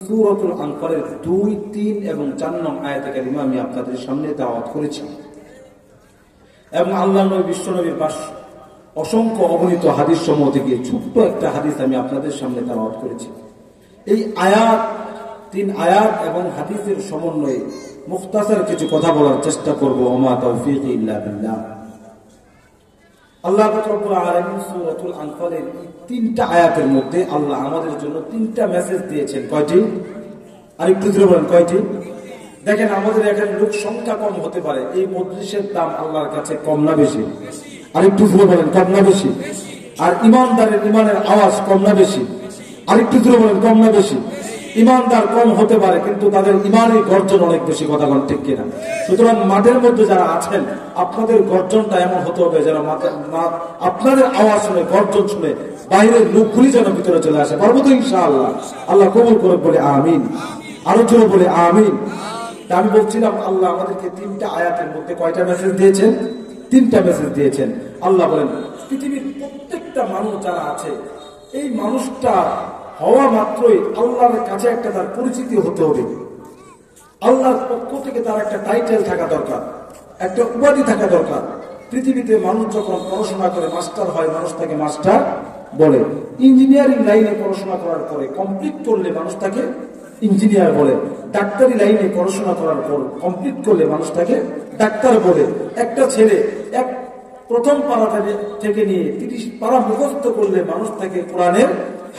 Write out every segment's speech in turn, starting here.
সূরাতুল আনফালের 2, 3 এবং 4 নং আয়াতে কারিমা আমি আপনাদের সামনে তেলাওয়াত করেছি এবং আল্লাহর নবী বিশ্বনবীর অসংখ্য অগণিত হাদিস সমূহ থেকে ছোট্ট একটা হাদিস আমি আপনাদের সামনে তেলাওয়াত করেছি। এই আয়াত 3 আয়াত এবং হাদিসের সমন্বয়ে মুখতাসার কিছু কথা বলার চেষ্টা করব। ওমা তাওফীকি ইল্লা বিল্লাহ। আল্লাহ রাব্বুল আলামিন সূরাতুল আনফালের এই 3টা আয়াতের মধ্যে আল্লাহ আমাদের জন্য 3টা মেসেজ দিয়েছেন। কয়টি? আরেকটু জোরে বলেন, কয়টি? দেখেন, আমাদের এখানে লোক সংখ্যা কম হতে পারে, এই মজলিসের দাম আল্লাহর কাছে কম না বেশি? আরেকটু জোরে বলেন, কম না বেশি? আর ইমানদারের ইমানের আওয়াজ কম না বেশি? আরেকটু জোরে বলেন, কম না বেশি? ইমানদার কম হতে পারে কিন্তু তাদের ইমানের গর্জন অনেক বেশি, কথা বলেন ঠিক কিনা? সুতরাং মাঠের মধ্যে যারা আছেন আপনাদের গর্জনটা এমন হতে হবে যেন আপনাদের আওয়াজ শুনে, গর্জন শুনে বাইরের লোকগুলি যেন ভিতরে চলে আসে। পারবো তো ইনশাআল্লাহ? আল্লাহ কবুল করে বলে আমিন। আরো জোরে বলে আমিন। আমি বলছিলাম আল্লাহ আমাদেরকে 3টা আয়াতের মধ্যে কয়টা মেসেজ দিয়েছেন? 3টা মেসেজ দিয়েছেন। আল্লাহ বলেন পৃথিবীর প্রত্যেকটা মানুষ যারা আছে, এই মানুষটা হওয়া মাত্রই আল্লাহর কাছে একটা তার পরিচিতি হতে হবে। আল্লাহর পক্ষ থেকে তার একটা টাইটেল থাকা দরকার, একটা উপাধি থাকা দরকার। পৃথিবীতে মানুষ যখন পড়াশোনা করে মাস্টার হয়, মানুষ তাকে মাস্টার বলে। ইঞ্জিনিয়ারিং লাইনে পড়াশোনা করার পরে কমপ্লিট করলে মানুষ তাকে ইঞ্জিনিয়ার বলে। ডাক্তারি লাইনে পড়াশোনা করার পর কমপ্লিট করলে মানুষ তাকে ডাক্তার বলে। একটা ছেলে প্রথম পারা থেকে নিয়ে 30 পারা মুখস্থ করলে মানুষ তাকে কোরআনের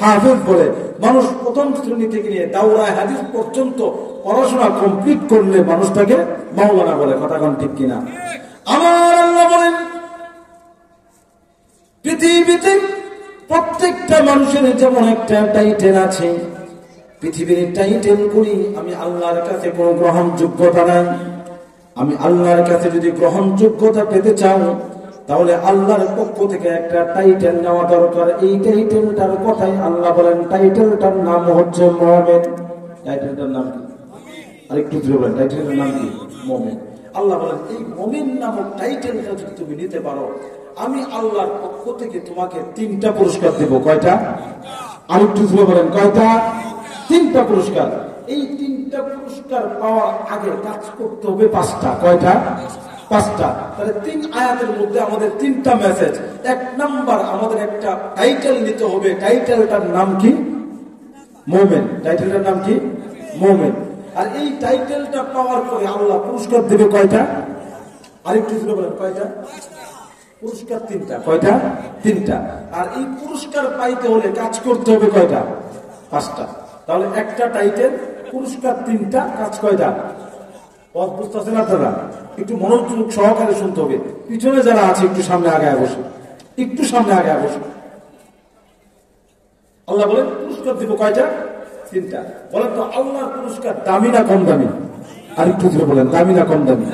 হাফেজ বলে। মানুষ প্রথম শ্রেণী থেকে নিয়ে দাওরায়ে হাদিস পর্যন্ত পড়াশোনা কমপ্লিট করলে মানুষ তাকে মাওলানা বলে। কথা কোন ঠিক কিনা? আমার আল্লাহ বলেন পৃথিবীতে প্রত্যেকটা মানুষের যেমন একটা টাইটেল আছে, পৃথিবীর টাইটেল করি আমি আল্লাহর কাছে কোনো গ্রহণযোগ্যতা নাই। আমি আল্লাহর কাছে যদি গ্রহণযোগ্যতা পেতে চাও তাহলে আল্লাহর পক্ষ থেকে একটা টাইটেল নেওয়া দরকার। এই টাইটেলটার কথাই আল্লাহ বলেন, টাইটেলটার নাম হচ্ছে মুমিন। টাইটেলটার নাম কি? আরেকটু জোরে বলেন, টাইটেলটার নাম কি? মুমিন। আল্লাহ বলেন এই মুমিন নামক টাইটেলটা যদি তুমি নিতে পারো, আমি আল্লাহর পক্ষ থেকে তোমাকে 3টা পুরস্কার দেব। কয়টা? আরেকটু জোরে বলেন, কয়টা? 3টা পুরস্কার। এই 3টা পুরস্কার পাওয়ার আগে কাজ করতে হবে 5টা। কয়টা? 5টা। তাহলে 3 আয়াতের মধ্যে আমাদের 3টা মেসেজ। 1 নাম্বার, আমাদের একটা টাইটেল নিতে হবে। টাইটেলটার নাম কি? মুমিন। টাইটেলটার নাম কি? মুমিন। আর এই টাইটেলটা পাওয়ার পরে আল্লাহ পুরস্কার দেবে কয়টা? আরেকটু জোরে বলেন, কয়টা? পুরস্কার 3টা। কয়টা? 3টা। আর এই পুরস্কার পাইতে হলে কাজ করতে হবে কয়টা? 5টা। তাহলে একটা টাইটেল, পুরস্কার 3টা, কাজ কয়টা? পথ বুঝতেছেন আপনারা? একটু মনোযোগ সহকারে শুনতে হবে। পিছনে যারা আছে একটু সামনে আগায় বসে, একটু সামনে আগায় বসে। আল্লাহ বলেন পুরস্কার দিব কয়টা? 3টা। বলেন তো আল্লাহর পুরস্কার দামি না কম দামি? আর একটু ধরে বলেন, দামি না কম দামি?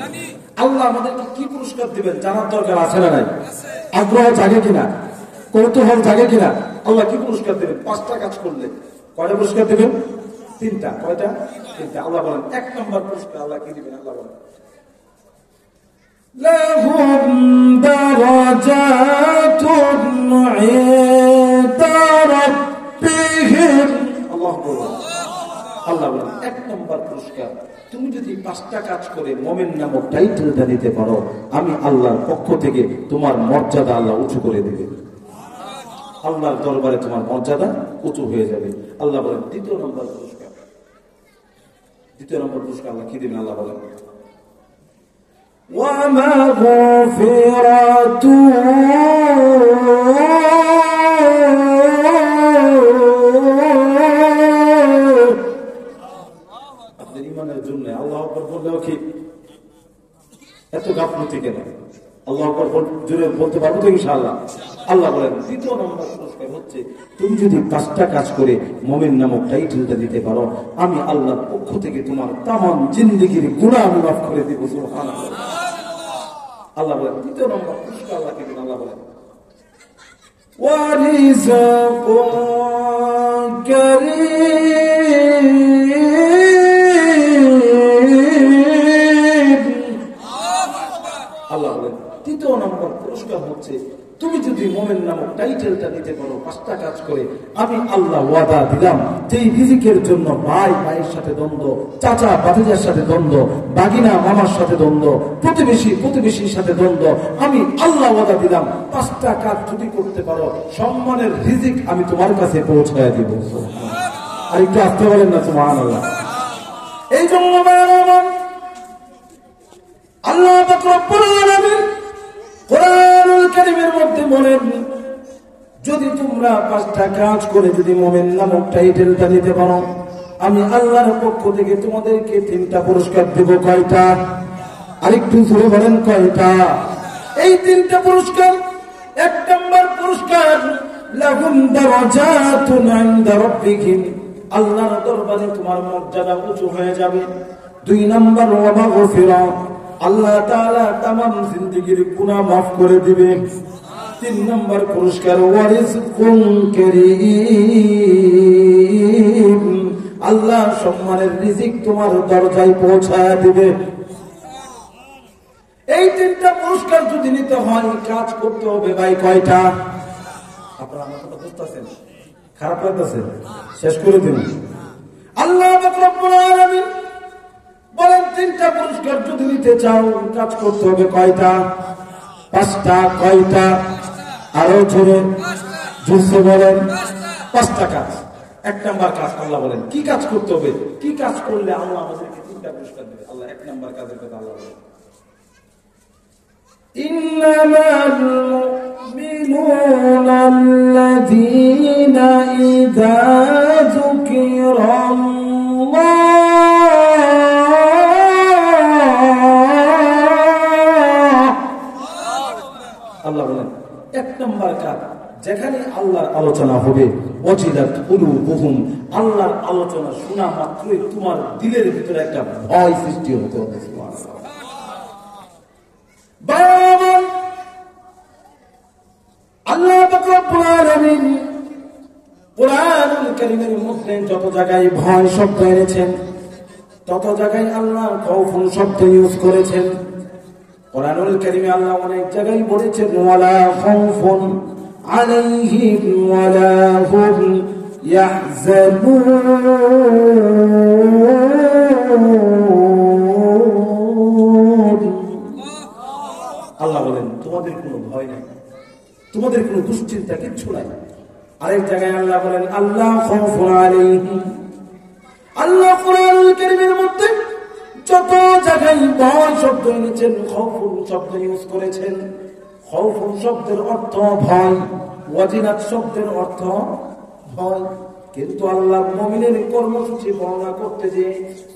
আল্লাহ আমাদেরকে কি পুরস্কার দিবেন জানার দরকার আছে না নাই? আগ্রহ জাগে কিনা? কৌতূহল জাগে কিনা? আল্লাহ কি পুরস্কার দেবেন? 5টা কাজ করলে কয়টা পুরস্কার দেবেন? 3টা। কয়টা? 3টা। আল্লাহ বলেন 1 নম্বর পুরস্কার আল্লাহ কি দিবেন? আল্লাহ বলেন লাহুম দারাজাতুন ইনদা রাব্বিহিম। আল্লাহু আকবার। আল্লাহ বলেন 1 নম্বর পুরস্কার, তুমি যদি 5টা কাজ করে মুমিন নামক টাইটেলটা দিতে পারো, আমি আল্লাহর পক্ষ থেকে তোমার মর্যাদা আল্লাহ উঁচু করে দেবে। আল্লাহর দরবারে তোমার মর্যাদা উঁচু হয়ে যাবে। আল্লাহ বলেন 2 নম্বর পুরস্কার। 2 নম্বর পুরস্কার আল্লাহ কি দিবেন? আল্লাহ বলেন ওয়া মাগফিরাতু। আপনাদের ঈমানের জন্য আল্লাহু আকবার বললেও কি এত গাফলতি কেন? আল্লাহু আকবার জোরে বলতে পারবো তো ইনশাআল্লাহ? আল্লাহ বলেন 2 নম্বর পুরস্কার হচ্ছে তুমি যদি 5টা কাজ করে মুমিন নামক টাইটেলটা দিতে পারো, আমি আল্লাহর পক্ষ থেকে তোমার তামাম জিন্দেগির গুনাহ আমি মাফ করে দেব। সুবহানাল্লাহ। আল্লাহ বলেন 2 নম্বর পুরস্কার আল্লাহ কি দিবেন? আল্লাহ বলেন ওয়ারিযাকুন কারীম। আল্লাহ বলেন 3 নম্বর পুরস্কার হচ্ছে তুমি যদি মুমিন নামক টাইটেলটা নিতে পারো, 5টা কাজ করে আমি আল্লাহ ওয়াদা দিলাম যে এই রিজিকের জন্য ভাই ভাইয়ের সাথে দ্বন্দ্ব, চাচা ভাতিজার সাথে দ্বন্দ্ব, বাগিনা মামার সাথে দ্বন্দ্ব, প্রতিবেশীর সাথে দ্বন্দ্ব, আমি আল্লাহ ওয়াদা দিলাম 5টা কাজ যদি করতে পারো সম্মানের রিজিক আমি তোমার কাছে পৌঁছায় দিব। আর একটু আসতে বলেন না সুবহানাল্লাহ। এই জন্য আল্লাহ পাক রব্বুল আলামিন কোরআনুল কারীমের মধ্যে বলেন, যদি তোমরা 5টা কাজ করে যদি মুমিন নামক টাইটেলটা নিতে পারো, আমি আল্লাহর পক্ষ থেকে তোমাদেরকে 3টা পুরস্কার দেব। কয়টা? আরেকটু জোরে বলেন কয়টা? এই 3টা পুরস্কার। 1 নম্বর পুরস্কার, লাহুম দারাজাতুন ইনদা রাব্বিহিম, আল্লাহর দরবারে তোমার মর্যাদা উঁচু হয়ে যাবে। 2 নম্বর, ওয়া মাগফিরা, আল্লাহ তাআলা तमाम জিন্দেগীর গুনাহ মাফ করে দিবে। 3 নম্বর পুরস্কার, ওয়া রিজকুন কারীম, আল্লাহ সম্মানের রিজিক তোমার দরজায় পৌঁছায় দিবে। এই 3টা পুরস্কার যদি নিতে হয় কাজ করতে হবে ভাই কয়টা? আপনারা আমার কথা বুঝতেছেন? খারাপ লাগতেছে? শেষ করে দিন। আল্লাহ পাক রব্বুল আলামিন বলেন 3টা পুরস্কার যদি নিতে চাও কাজ করতে হবে কয়টা? 5টা। কয়টা? আরো জোরে জোরে বলেন। 5টা কাজ। 1 নম্বর কাজ আল্লাহ বলেন কি কাজ করতে হবে, কি কাজ করলে আল্লাহ আমাদেরকে 3টা পুরস্কার দেবে। আল্লাহ 1 নম্বর কাজের কথা আল্লাহ বলেন, ইন্নামাল মুমিনুনা আল্লাযীনা ইযা যুকিরাল্লাহ, আল্লাহ বলেন 1 নম্বর কাজ, যেখানে আল্লাহর আলোচনা হবে ওয়াজিলাত কুলুবুহুম, আল্লাহর আলোচনা শোনা মাত্রই তোমার দিলের ভিতরে একটা ভয় সৃষ্টি হতে হবে। সুবহানাল্লাহ। আল্লাহ পাক রব্বুল আলামিন কোরআনুল কারীমের মধ্যে যত জায়গায় ভয় শব্দ এনেছেন তত জায়গায় আল্লাহ খাউফুন শব্দ ইউজ করেছেন। কোরআনুল কারীমে আল্লাহ অনেক জায়গায় বলেছেন ওয়ালা খাউফুন আলাইহিম ওয়ালা হুম ইয়াহজানুন, আল্লাহ বলেন তোমাদের কোনো ভয় নাই, তোমাদের কোনো দুশ্চিন্তা কিচ্ছু নাই। আরেক জায়গায় আল্লাহ বলেন আল্লাহ খাউফুন আলাইহিম, আল্লাহ কোরআনুল কারীমের মধ্যে যত জায়গায় ভয় শব্দ এনেছেন খাউফুন শব্দ ইউজ করেছেন। খাউফুন শব্দের অর্থ ভয়, ওয়াজিলাত শব্দের অর্থ ভয়, কিন্তু আল্লাহ মুমিনের কর্মসূচি বর্ণনা করতে যে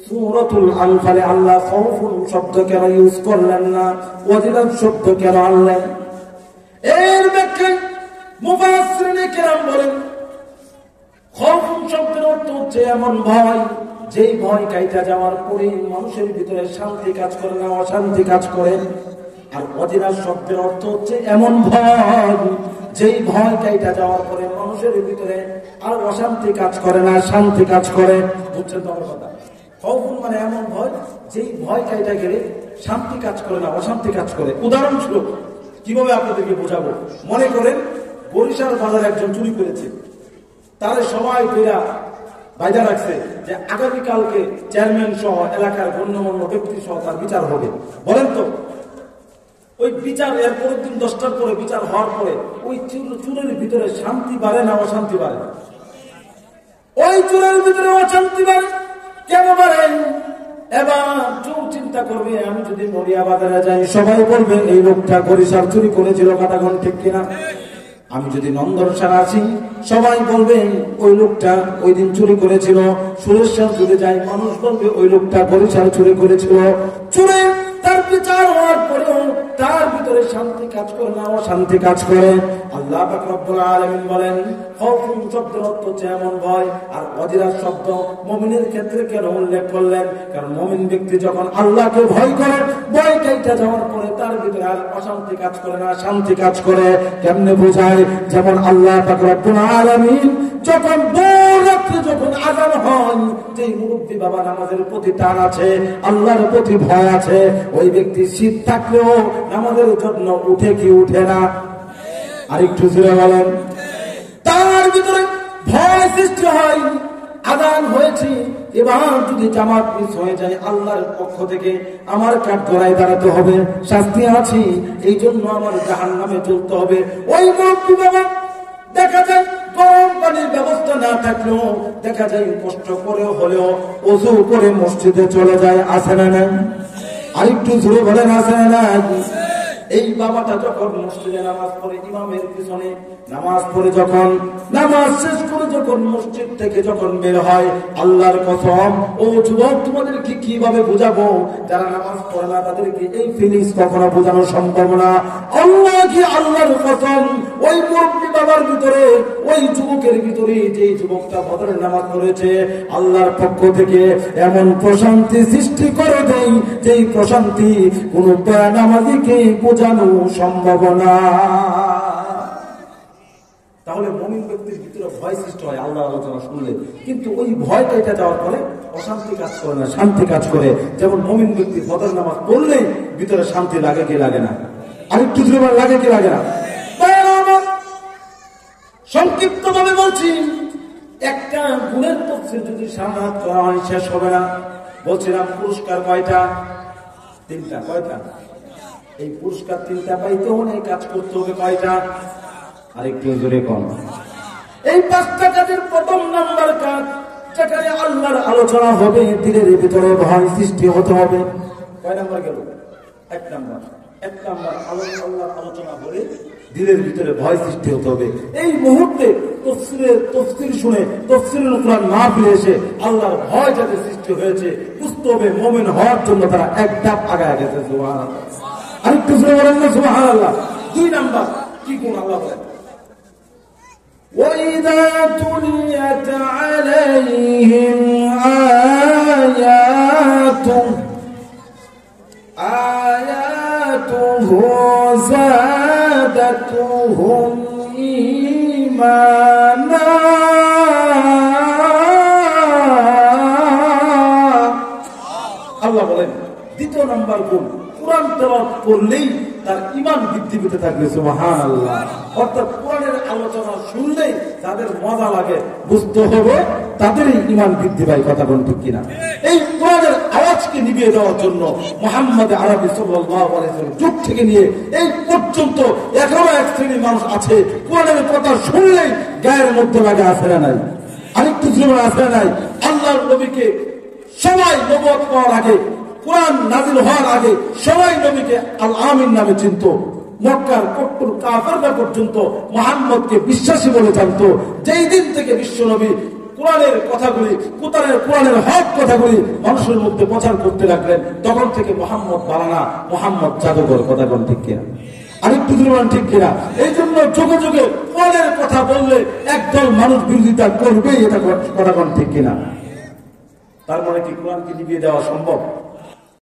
সূরাতুল আনফালে আল্লাহ খাউফুন শব্দ কেন ইউজ করলেন না, ওয়াজিলাত শব্দ কেন আনলেন? এর ব্যাখ্যায় মুফাসসিরিনে কেরাম বলেন খাউফুন শব্দের অর্থ হচ্ছে এমন ভয় যেই ভয় কাইটা যাওয়ার পরে মানুষের ভিতরে শান্তি কাজ করে না, অশান্তি কাজ করে। আর ওয়াজিলাত শব্দের অর্থ হচ্ছে এমন ভয় যেই ভয় কাইটা যাওয়ার পরে মানুষের ভিতরে আর অশান্তি কাজ করে না, শান্তি কাজ করে। বুঝছেন তো আমার কথা? খাউফুন মানে এমন ভয় যেই ভয় কাইটা গেলে শান্তি কাজ করে না, অশান্তি কাজ করে। উদাহরণস্বরূপ কিভাবে আপনাদেরকে বোঝাবো, মনে করেন বরিশাল বাজারে একজন চুরি করেছে, তার সবাই ফেরা বাইরে রাখছে যে আগামীকালকে চেয়ারম্যান সহ এলাকার গণ্যমান্য ব্যক্তি সহ তার বিচার হবে। বলেন তো ওই বিচার এর পরের দিন 10টার পরে বিচার হওয়ার পরে ওই চুরের ভিতরে শান্তি বাড়ে না অশান্তি বাড়ে? ওই চুরের ভিতরে অশান্তি বাড়ে। কেন বাড়ে? এবার চোর চিন্তা করবে আমি যদি মরিয়া বাজারে যাই সবাই বলবে এই লোকটা বরিশাল চুরি করেছিল, কথাগণ ঠিক কিনা? আমি যদি নন্দনসার আসি সবাই বলবে ওই লোকটা ওই দিন চুরি করেছিল। সুরেশ্বর যদি যাই মানুষ বলবে ওই লোকটা বরিশাল চুরি করেছিল। চুরে তার বিচার হওয়ার পরেও তার ভিতরে শান্তি কাজ করে না, অশান্তি কাজ করে। আল্লাহ পাক রব্বুল আলামিন বলেন খাউফুন শব্দের অর্থ হচ্ছে এমন ভয়। আর ওয়াজিলাত শব্দ মুমিনের ক্ষেত্রে কেন উল্লেখ করলেন? কারণ মুমিন ব্যক্তি যখন আল্লাহকে ভয় করে, ভয় কাইটা যাওয়ার পরে তার ভিতরে আর অশান্তি কাজ করে না, শান্তি কাজ করে। কেমনে বোঝায়? যেমন আল্লাহ পাক রব্বুল আলামিন যখন ভোর রাত্রে যখন আযান হয়, যে মুরব্বি বাবা নামাজের প্রতি টান আছে, আল্লাহর প্রতি ভয় আছে, ওই ব্যক্তি শীত থাকলেও নামাজের জন্য উঠে কি উঠে না? আরেকটু জোরে বলেন। তার মনের ভিতরে ভয় সৃষ্টি হয়, আযান হয়েছে, এবার যদি জামাত মিস হয়ে যায় আল্লাহর পক্ষ থেকে আমার কাঠ গড়ায় দাঁড়াতে হবে, শাস্তি আছে, এই জন্য আমার জাহান্নামে চলতে হবে। ওই মুরব্বী বাবা দেখা যায় গরম পানির ব্যবস্থা না থাকলেও দেখা যায় কষ্ট করে হলেও ওযু করে মসজিদে চলে যায়, আছে না নাই? আরেকটু জোরে বলেন, আছে না নাই? এই বাবাটা যখন মসজিদে নামাজ পড়ে, ইমামের পিছনে নামাজ পড়ে, যখন নামাজ শেষ করে যখন মসজিদ থেকে যখন বের হয়, আল্লাহর কসম ও যুবক তোমাদেরকে কিভাবে বোঝাবো, যারা নামাজ পড়ে না তাদেরকে এই ফিলিংস কখনো বোঝানো সম্ভব না। আল্লাহ কি আল্লাহর কসম, ওই মুরব্বী বাবার ভিতরে, ওই যুবকের ভিতরে, যে যুবকটা বদরের নামাজ পড়েছে, আল্লাহর পক্ষ থেকে এমন প্রশান্তি সৃষ্টি করে দেয়, যেই প্রশান্তি কোন নামাজিকে বোঝানো সম্ভব না। তাহলে মুমিন ব্যক্তির ভিতরে ভয় সৃষ্টি হয় আল্লাহর আলোচনা শুনলে, কিন্তু ওই ভয়টা এটা যাওয়ার পরে অশান্তি কাজ করে না, শান্তি কাজ করে। যেমন মুমিন ব্যক্তি ফজর নামাজ পড়লেই ভিতরে শান্তি লাগে কি লাগে না? আরেকটু জোরে লাগে কি লাগে না? সংক্ষিপ্ত ভাবে বলছি, একটা গুণের তফসিল যদি সামাত করা হয় শেষ হবে না। বলছিলাম পুরস্কার কয়টা? 3টা। কয়টা? এই পুরস্কার 3টা পাইতে অনেক কাজ করতে হবে। কয়টা? আরেকটু জোরে কম। এই 5টা কাজের প্রথম নাম্বার কাজ, যেখানে আল্লাহর আলোচনা হবে, দিলের ভিতরে ভয় সৃষ্টি হতে হবে। কয় নাম্বার গেল? 1 নাম্বার। 1 নাম্বার আল্লাহর আলোচনা হলে দিলের ভিতরে ভয় সৃষ্টি হতে হবে। এই মুহূর্তে তফসির শুনে, তফসিরুল কুরআন না ফিরে এসে আল্লাহর ভয় যাদের সৃষ্টি হয়েছে, বুঝতে হবে মুমিন হওয়ার জন্য তারা এক ধাপ আগায় গেছে। সুবহানাল্লাহ। আরেকটু জোরে বলেন না সুবহানাল্লাহ। 2 নাম্বার কি গুণ আল্লাহ বলেন? وَإِذَا تُلِيَتْ عَلَيْهِمْ آيَاتُهُ زَادَتْهُمْ إِيمَانًا। আল্লাহ বলেন 2 নাম্বার গুণ, কোরআন তেলাওয়াত করলেই তার ঈমান বৃদ্ধি পেতে থাকবে। সুবহানাল্লাহ। অর্থাৎ কোরআনের আলোচনা শুনলেই যাদের মজা লাগে, বুঝতে হবে তাদেরই ঈমান বৃদ্ধি পায়। কথা বলুন ঠিক কিনা? এই কোরআনের আওয়াজকে নিভিয়ে দেওয়ার জন্য মুহাম্মদ আরবি সাল্লাল্লাহু আলাইহি ওয়াসাল্লাম যুগ থেকে নিয়ে এই পর্যন্ত এখনো এক শ্রেণীর মানুষ আছে, কোরআনের কথা শুনলেই গায়ের মধ্যে লাগে, আছে না নাই? আরেকটু জীবন আছে না নাই? আল্লাহর নবীকে সবাই নবুয়ত পাওয়ার আগে, কোরআন নাযিল হওয়ার আগে সবাই নবীকে আল আমিন নামে চিনত। মক্কার কট্টর কাফেররা পর্যন্ত মুহাম্মদকে বিশ্বাসী বলে জানত। যেই দিন থেকে বিশ্ব নবী কোরআনের কথাগুলি, কোরআনের হক কথাগুলি মানুষের মধ্যে প্রচার করতে লাগলেন, তখন থেকে মুহাম্মদ বানানা, মুহাম্মদ জাদুঘর। কথা কোন ঠিক কিনা? আরেকটু দুর্মান ঠিক কিনা? এই জন্য যুগে যুগে কোরআনের কথা বললে একদল মানুষ বিরোধিতা করবেই। এটা কথা কোন ঠিক কিনা? তার মানে কি কোরআনকে নিভিয়ে দেওয়া সম্ভব?